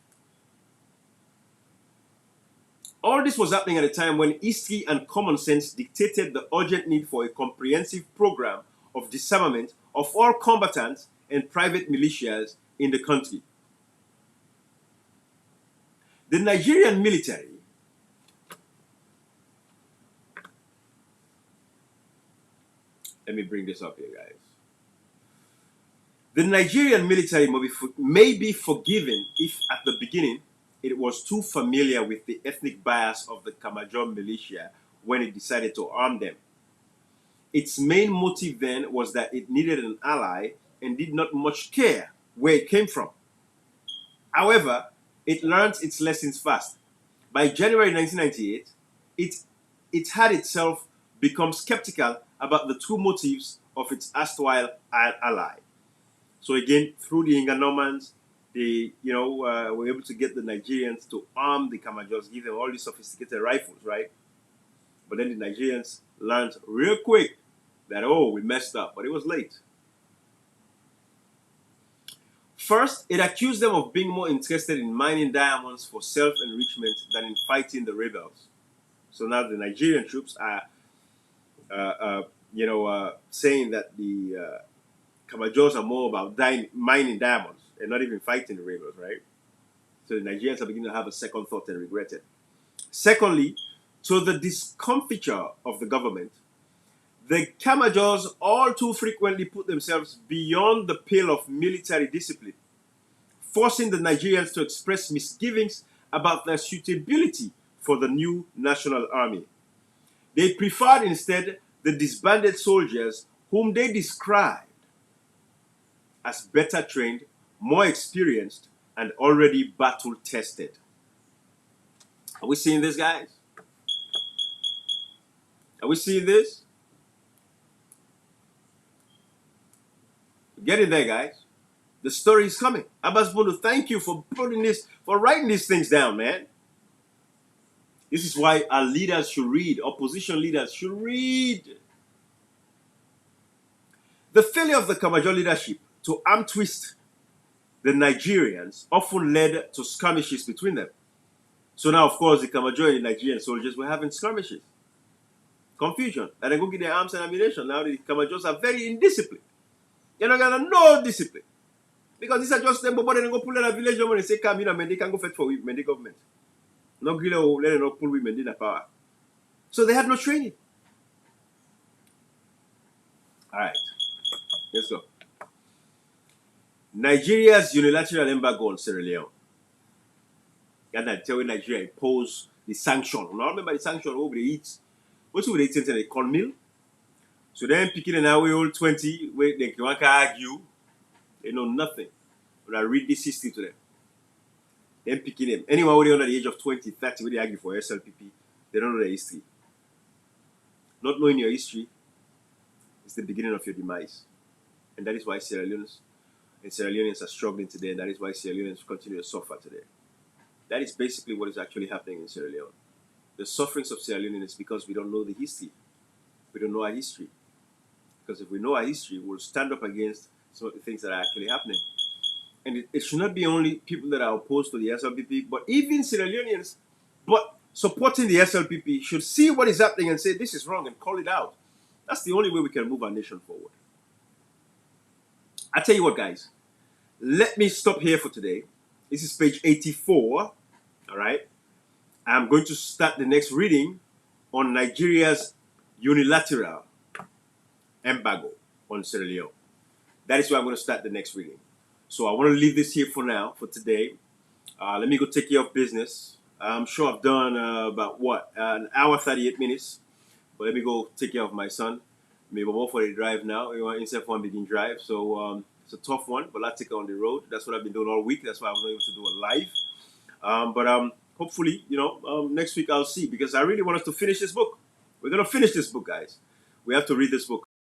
S1: All this was happening at a time when history and common sense dictated the urgent need for a comprehensive program of disarmament of all combatants and private militias in the country. The Nigerian military let me bring this up here, guys. The Nigerian military may be forgiven if at the beginning it was too familiar with the ethnic bias of the Kamajon militia when it decided to arm them. Its main motive then was that it needed an ally and did not much care where it came from. However, it learned its lessons fast. By January 1998, it had itself become skeptical about the true motives of its erstwhile ally. So again, through the Inga Normans, they were able to get the Nigerians to arm the Kamajos, give them all these sophisticated rifles, right? But then the Nigerians learned real quick that, oh, we messed up, but it was late. First, it accused them of being more interested in mining diamonds for self-enrichment than in fighting the rebels. So now the Nigerian troops are, saying that the Kamajos are more about mining diamonds and not even fighting the rebels, right? So the Nigerians are beginning to have a second thought and regret it. Secondly, to the discomfiture of the government, the Kamajors all too frequently put themselves beyond the pale of military discipline, forcing the Nigerians to express misgivings about their suitability for the new national army. They preferred instead the disbanded soldiers whom they described as better trained, more experienced, and already battle tested. Are we seeing this, guys? Are we seeing this? Get in there, guys. The story is coming. Abass Bundu, thank you for writing these things down, man. This is why our leaders should read, opposition leaders should read. The failure of the Kamajo leadership to arm twist the Nigerians often led to skirmishes between them. So now, of course, the Kamajo and the Nigerian soldiers were having skirmishes. Confusion. And they go get their arms and ammunition. Now the Kamajos are very indisciplined. You're not gonna no discipline. Because these are just them, but they go pull in a village and say, come, they can go fight for women, the government. No grillo, let them not pull women in the power. So they had no training. Alright. Let's go. Nigeria's unilateral embargo on Sierra Leone. And I tell you, Nigeria imposed the sanction. Now remember the sanction over the eat. What's with the eat and the corn meal? So then picking an hour old 20, where they can argue, they know nothing. When I read this history to them, then picking them. Anyone who under the age of 20, 30, where they argue for SLPP, they don't know their history. Not knowing your history is the beginning of your demise. And that is why Sierra Leoneans are struggling today, and that is why Sierra Leoneans continue to suffer today. That is basically what is actually happening in Sierra Leone. The sufferings of Sierra Leone is because we don't know the history. We don't know our history. Because if we know our history, we'll stand up against some of the things that are actually happening. And it should not be only people that are opposed to the SLPP, but even Sierra Leoneans, but supporting the SLPP should see what is happening and say this is wrong and call it out. That's the only way we can move our nation forward. I tell you what, guys. Let me stop here for today. This is page 84. All right. I'm going to start the next reading on Nigeria's unilateral embargo on Sierra Leone. That is where I'm going to start the next reading. So I want to leave this here for now, for today. Let me go take care of business. I'm sure I've done an hour 38 minutes. But let me go take care of my son. Maybe more for the drive now. Instead of one begin drive. So it's a tough one, but I'll take it on the road. That's what I've been doing all week. That's why I was not able to do it live. But hopefully, next week I'll see, because I really want us to finish this book. We're gonna finish this book, guys. We have to read this book.